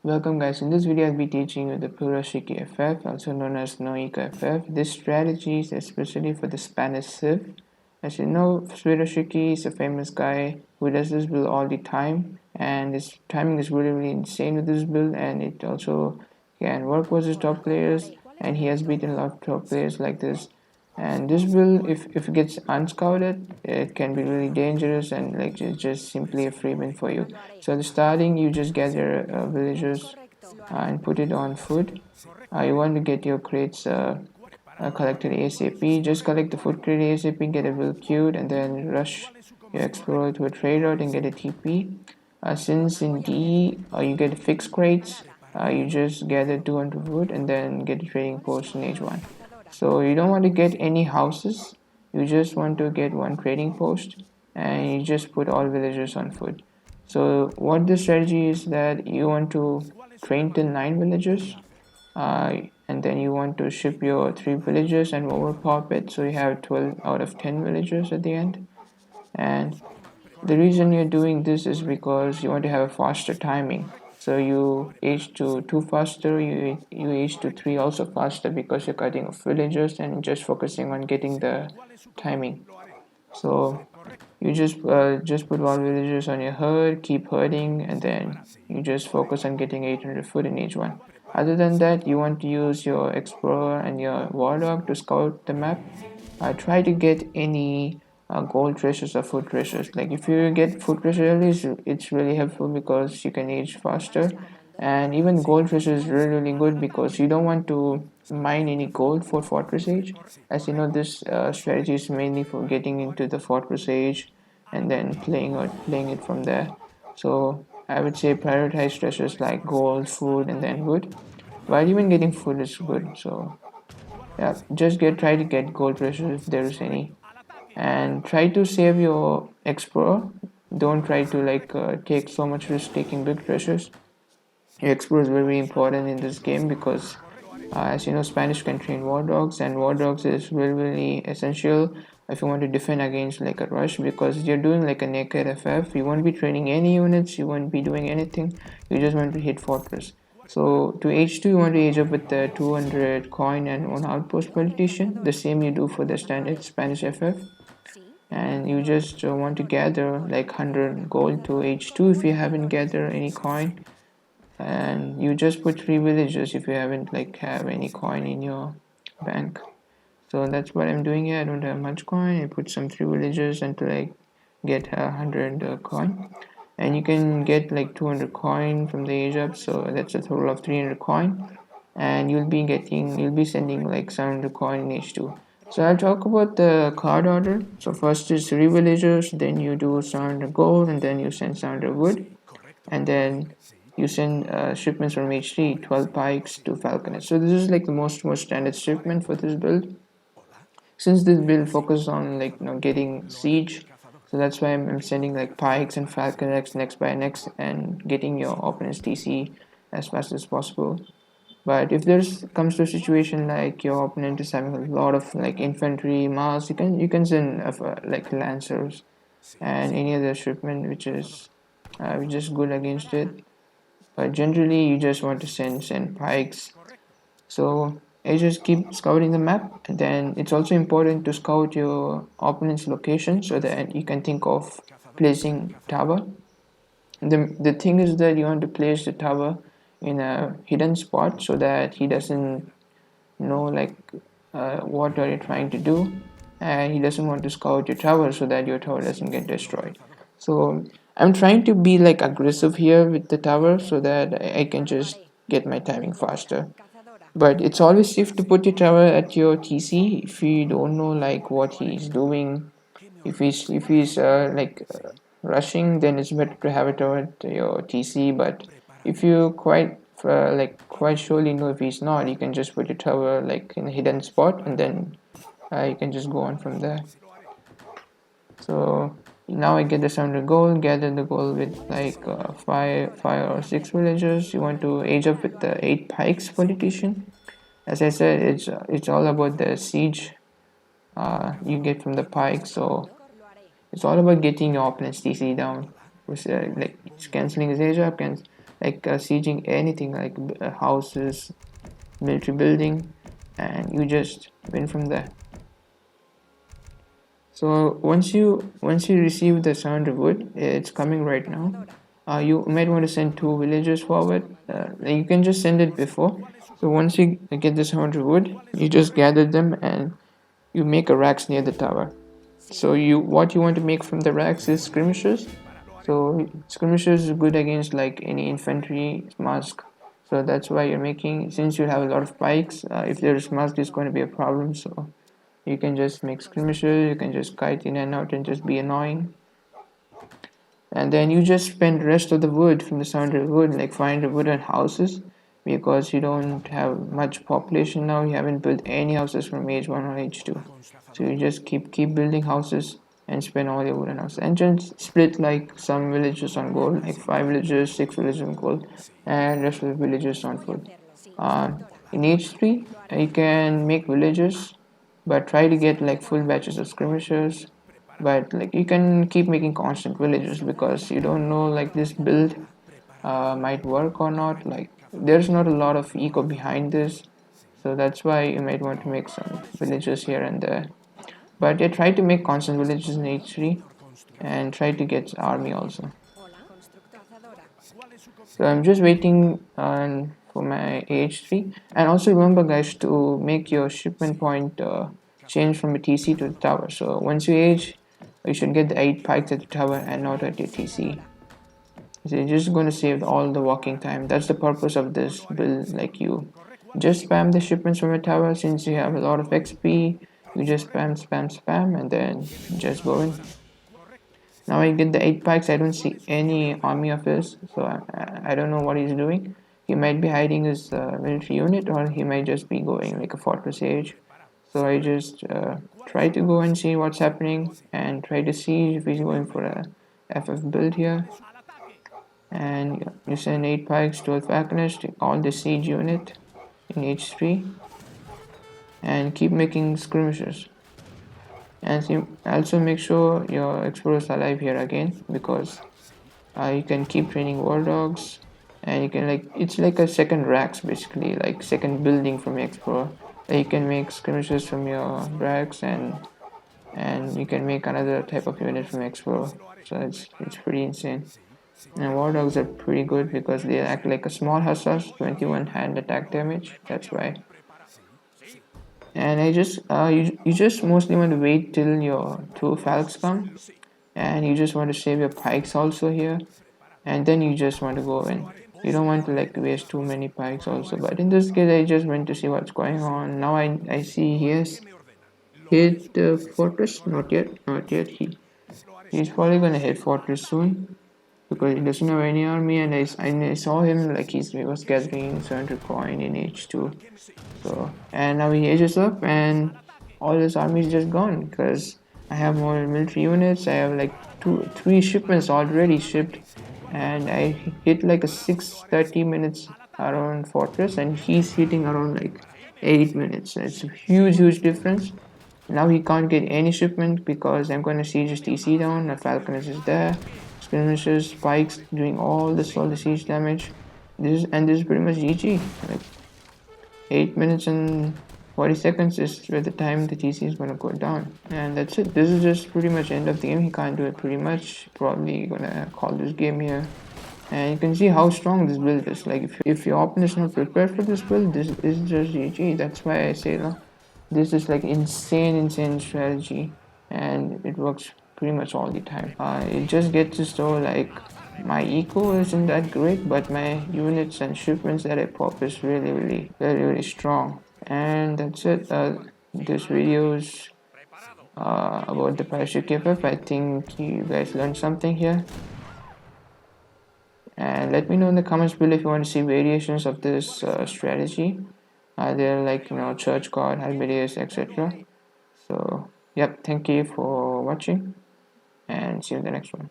Welcome guys, in this video I'll be teaching you the Piro FF, also known as Noika FF. This strategy is especially for the Spanish Civ. As you know, Piro is a famous guy who does this build all the time, and his timing is really insane with this build, and it also can work versus top players, and he has beaten a lot of top players like this. And this build, if it gets unscouted, it can be really dangerous and like just simply a free win for you. So at the starting, you just gather villagers and put it on food. You want to get your crates collected ASAP. Just collect the food crate ASAP, get a build queued, and then rush your explorer to a trade route and get a TP. Since in D you get fixed crates, you just gather 200 wood and then get a trading post in H1. So you don't want to get any houses, you just want to get one trading post and you just put all villagers on foot. So what the strategy is that you want to train till 9 villagers, and then you want to ship your 3 villagers and overpop it so you have 12 out of 10 villagers at the end. And the reason you're doing this is because you want to have a faster timing. So you age to 2 faster, you age to 3 also faster because you're cutting off villagers and just focusing on getting the timing. So you just put one villagers on your herd, keep herding, and then you just focus on getting 800 foot in each one. Other than that, you want to use your explorer and your warlock to scout the map. Try to get any gold treasures or food treasures. Like if you get food treasures early, it's really helpful because you can age faster. And even gold treasure is really good because you don't want to mine any gold for Fortress Age. As you know, this strategy is mainly for getting into the Fortress Age and then playing it from there. So I would say prioritize treasures like gold, food, and then wood. While even getting food is good. So yeah, just try to get gold treasures if there is any, and try to save your explorer. Don't try to take so much risk taking big treasures. Your explorer is very important in this game because as you know, Spanish can train war dogs, and war dogs is really essential if you want to defend against like a rush, because you're doing like a naked FF. You won't be training any units, you won't be doing anything, you just want to hit fortress. So to H2 you want to age up with the 200 coin and 1 outpost politician, the same you do for the standard Spanish FF. And you just want to gather like 100 gold to H2 if you haven't gathered any coin, and you just put 3 villagers if you haven't have any coin in your bank. So that's what I'm doing here. I don't have much coin. I put some 3 villagers until I get 100 coin, and you can get like 200 coin from the age up, so that's a total of 300 coin, and you'll be sending like 700 coin in H2. So I'll talk about the card order. So first is 3 villagers, then you do 700 gold, and then you send 700 wood, and then you send shipments from H3, 12 pikes to falconets. So this is like the most standard shipment for this build. Since this build focuses on getting siege, so that's why I'm sending like pikes and falconets next by next and getting your opponent's TC as fast as possible. But if there's comes to a situation like your opponent is having a lot of like infantry mass, you can send like lancers and any other shipment which is good against it. But generally you just want to send pikes. So I just keep scouting the map, and then it's also important to scout your opponent's location so that you can think of placing tower. The thing is that you want to place the tower in a hidden spot so that he doesn't know what are you trying to do, and he doesn't want to scout your tower so that your tower doesn't get destroyed. So I'm trying to be like aggressive here with the tower so that I can just get my timing faster. But it's always safe to put your tower at your TC if you don't know like what he's doing. If he's rushing, then it's better to have it tower at your TC. But if you quite surely know if he's not, you can just put your tower like in a hidden spot, and then you can just go on from there. So now I get the 700 gold, gather the gold with like 5 or 6 villagers. You want to age up with the 8 pikes politician. As I said, it's all about the siege you get from the pike. So it's all about getting your opponent's TC down, which like canceling his age up, like sieging anything like houses, military building, and you just win from there. So once you receive the 700 wood, it's coming right now. You might want to send 2 villagers forward. You can just send it before. So once you get this 100 wood, you just gather them and you make a racks near the tower. So what you want to make from the racks is skirmishers. So skirmishers is good against like any infantry mask. So that's why you're making, since you have a lot of pikes, if there's mask is going to be a problem. So you can just make skirmishers, you can just kite in and out and just be annoying. And then you just spend rest of the wood from the 700 wood, like 500 wooden houses, because you don't have much population now. You haven't built any houses from age 1 or age 2. So you just keep building houses and spend all your wooden houses. And just split like some villages on gold, like 5 villagers, 6 villagers on gold, and rest of the villagers on food. In age 3, you can make villagers, but try to get like full batches of skirmishers. But like you can keep making constant villagers because you don't know like this build might work or not. Like there's not a lot of eco behind this, so that's why you might want to make some villagers here and there. But yeah, try to make constant villagers in H3 and try to get army also. So I'm just waiting for my H3. And also remember guys to make your shipment point change from a TC to the tower. So once you age, you should get the 8 pikes at the tower and not at your TC. So you're just going to save all the walking time. That's the purpose of this build. Like you just spam the shipments from a tower. Since you have a lot of XP, you just spam and then just go in. Now I get the 8 pikes. I don't see any army of his, so I don't know what he's doing. He might be hiding his military unit, or he might just be going like a fortress age. So I just try to go and see what's happening and try to see if he's going for a FF build here. And you send 8 pikes, 12 falconers, all the siege unit in H3, and keep making skirmishers. And also make sure your explorers are alive here again, because you can keep training war dogs, and you can like it's like a second racks basically, like second building from your explorer. You can make skirmishers from your racks, and you can make another type of unit from explorer. So it's pretty insane. And war dogs are pretty good because they act like a small hussars, 21 hand attack damage. That's why. And I just you just mostly want to wait till your 2 falcons come, and you just want to save your pikes also here, and then you just want to go in. You don't want to like waste too many pikes also. But in this case, I just went to see what's going on. Now I see he has hit the fortress. Not yet. He's probably gonna hit fortress soon, because he doesn't have any army, and I saw him like he was gathering 700 coin in H2. So and now he ages up and all his army is just gone, because I have more military units. I have like 3 shipments already shipped, and I hit like a 6:30 minutes around fortress, and he's hitting around like 8 minutes. It's a huge difference. Now he can't get any shipment because I'm going to siege his TC down. The falcon is just there, skirmishers, spikes, doing all the siege damage. This is pretty much GG. Like 8 minutes and 40 seconds is where the time the TC is gonna go down, and that's it. This is just pretty much end of the game. He can't do it pretty much. Probably gonna call this game here. And you can see how strong this build is. Like if your opponent is not prepared for this build, this is just GG. That's why I say this is like insane strategy, and it works pretty much all the time. It just gets to show like my eco isn't that great, but my units and shipments that I pop is really strong. And that's it. This video is about the parachute KFF. I think you guys learned something here. And let me know in the comments below if you want to see variations of this strategy. They're like church guard, Halberdiers, etc. So yep, thank you for watching, and see you in the next one.